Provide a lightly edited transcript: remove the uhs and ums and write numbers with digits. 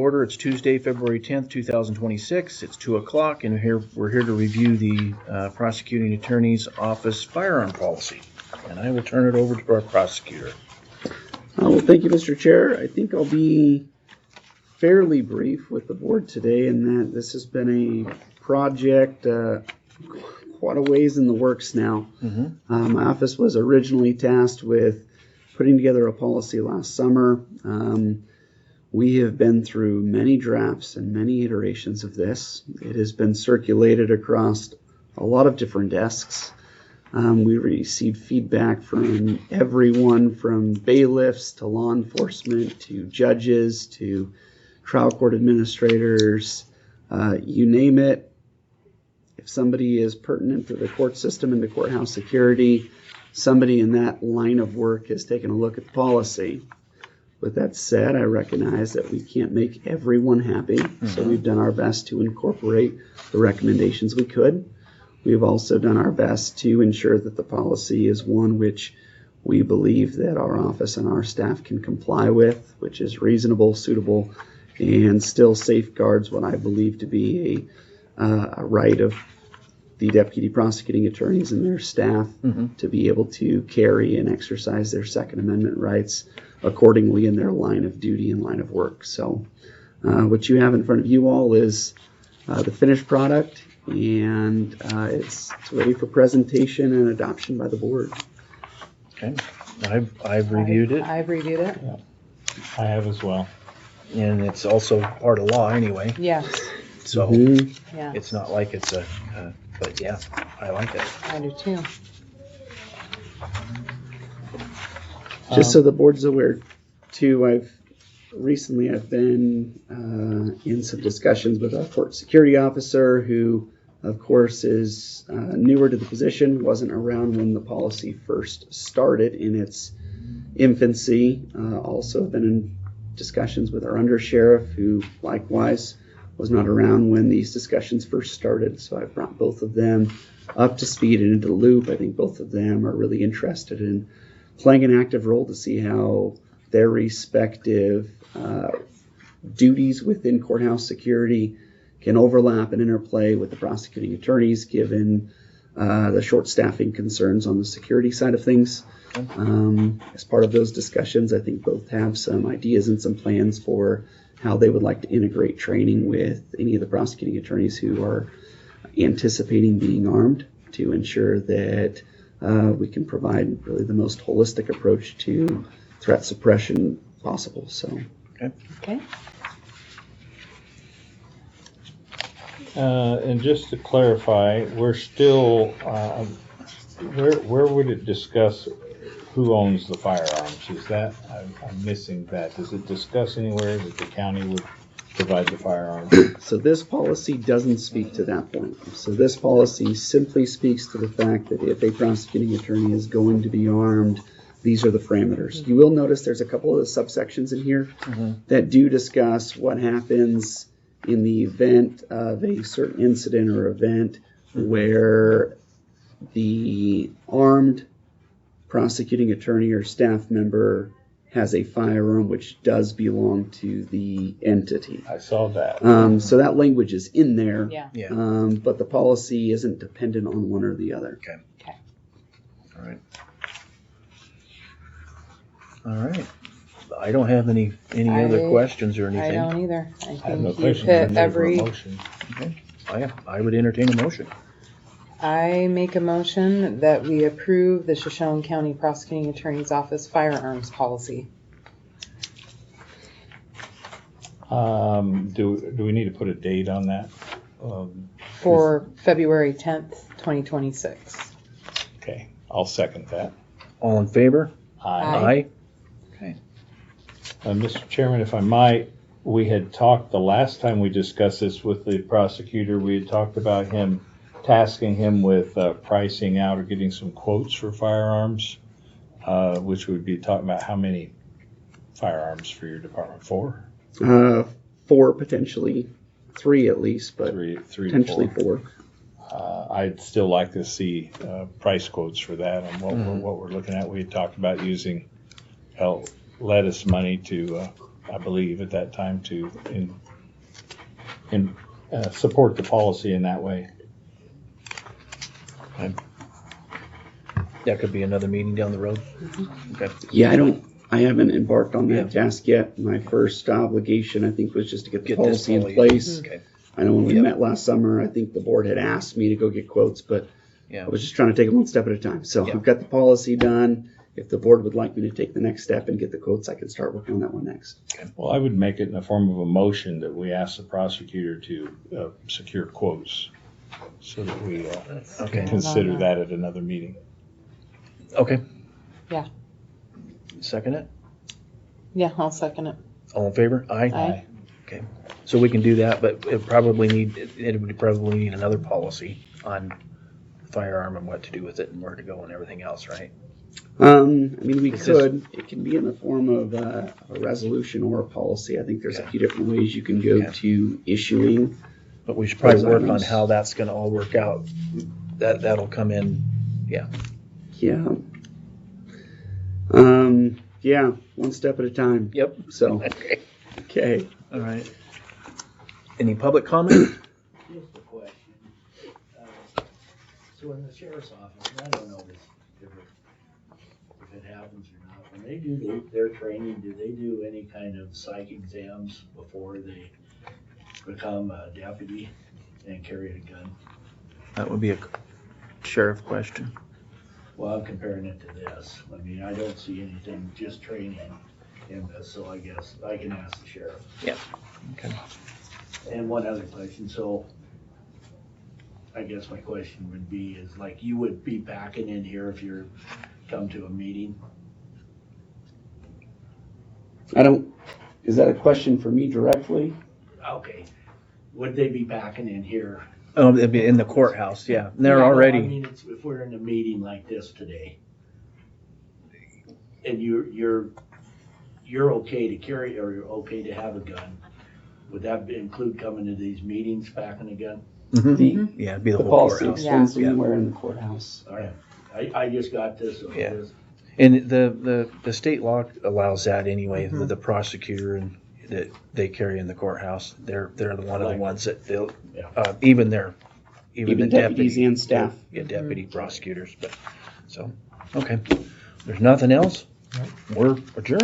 order. It's Tuesday, February 10th, 2026. It's 2 o'clock, and we're here to review the Prosecuting Attorney's Office firearm policy. And I will turn it over to our prosecutor. Well, thank you, Mr. Chair. I think I'll be fairly brief with the board today in that this has been a project quite a ways in the works now. My office was originally tasked with putting together a policy last summer. We have been through many drafts and many iterations of this. It has been circulated across a lot of different desks. We received feedback from everyone from bailiffs to law enforcement to judges to trial court administrators, you name it. If somebody is pertinent to the court system and the courthouse security, somebody in that line of work has taken a look at the policy. With that said, I recognize that we can't make everyone happy, so we've done our best to incorporate the recommendations we could. We've also done our best to ensure that the policy is one which we believe that our office and our staff can comply with, which is reasonable, suitable, and still safeguards what I believe to be a right of the deputy prosecuting attorneys and their staff to be able to carry and exercise their Second Amendment rights accordingly in their line of duty and line of work. So what you have in front of you all is the finished product, and it's ready for presentation and adoption by the board. Okay, I've reviewed it. I've reviewed it. Yeah. I have as well. And it's also part of law anyway. Yes. So Yeah. it's not like it's but yeah, I like it. I do too. Just so the board's aware, too, I've been in some discussions with our court security officer, who, of course, is newer to the position, wasn't around when the policy first started in its infancy. Also been in discussions with our undersheriff, who likewise was not around when these discussions first started. So I brought both of them up to speed and into the loop. I think both of them are really interested in playing an active role to see how their respective duties within courthouse security can overlap and interplay with the prosecuting attorneys, given the short staffing concerns on the security side of things. As part of those discussions, I think both have some ideas and some plans for how they would like to integrate training with any of the prosecuting attorneys who are anticipating being armed, to ensure that we can provide really the most holistic approach to threat suppression possible. So, Okay. And just to clarify, we're still, where would it discuss who owns the firearms? Is that, I'm missing that. Does it discuss anywhere that the county would provide the firearms? So this policy doesn't speak to that point. So this policy simply speaks to the fact that if a prosecuting attorney is going to be armed, these are the parameters. You will notice there's a couple of the subsections in here that do discuss what happens in the event of a certain incident or event where the armed prosecuting attorney or staff member has a firearm which does belong to the entity. I saw that. So that language is in there, Yeah. but the policy isn't dependent on one or the other. Okay. All right. I don't have any other questions or I anything. don't either. I I have no think you questions. hit I'm ready for a every. motion. Okay. I would entertain a motion. I make a motion that we approve the Shoshone County Prosecuting Attorney's Office firearms policy. Do we need to put a date on that? For February 10th, 2026. Okay, I'll second that. All in favor? Aye. Okay. Mr. Chairman, if I might, we had talked the last time we discussed this with the prosecutor, we had talked about tasking him with pricing out or getting some quotes for firearms, which would be talking about how many firearms for your department? 4? 4, potentially 3 at least, but Three potentially to 4. 4. I'd still like to see price quotes for that and what we're looking at. We had talked about using lettuce money to I believe, at that time to support the policy in that way. That could be another meeting down the road. Okay. Yeah, I haven't embarked on that Yeah. task yet. My first obligation, I think, was just to get the Get this policy in policy. place. Okay. I know when we Yep. met last summer, I think the board had asked me to go get quotes, but Yeah. I was just trying to take it one step at a time. So Yeah. we've got the policy done. If the board would like me to take the next step and get the quotes, I can start working on that one next. Well, I would make it in the form of a motion that we ask the prosecutor to secure quotes so that we Okay. can consider that at another meeting. Okay. Yeah. Second it? Yeah, I'll second it. All in favor? Aye. Aye. Okay. So we can do that, but it would probably need another policy on firearm and what to do with it and where to go and everything else, right? I mean, we Is this- could. It can be in the form of a resolution or a policy. I think there's a Okay. few different ways you can go Okay. to issuing. But we should probably Those work on items. how that's gonna all work out. That'll come in, Yeah. Yeah, one step at a time. Yep. So, Okay. okay. All right. Any public comment? Just a question. So in the sheriff's office, and I don't know this, if it happens or not, when they do their training, do they do any kind of psych exams before they become a deputy and carry a gun? That would be a sheriff question. Well, I'm comparing it to this. I mean, I don't see anything, just training in this, so I guess I can ask the sheriff. Okay. And one other question, so I guess my question would be is like you would be packing in here if you're come to a meeting? Is that a question for me directly? Okay, would they be packing in here? Oh, it'd be in the courthouse, yeah. They're Yeah. I already, mean, if we're in a meeting like this today and you're okay to carry or you're okay to have a gun, would that include coming to these meetings packing a gun? Mhm. Yeah, it'd be the The whole policy courthouse. extends Yeah. anywhere in the courthouse. All right, I just got this. So Yeah. this- And the state law allows that anyway, the prosecutor and that they carry in the courthouse. They're one of the ones that they'll, Yeah. even the Even deputies deputy. and staff. Yeah, deputy prosecutors, but, so, okay. There's nothing else? We're adjourned.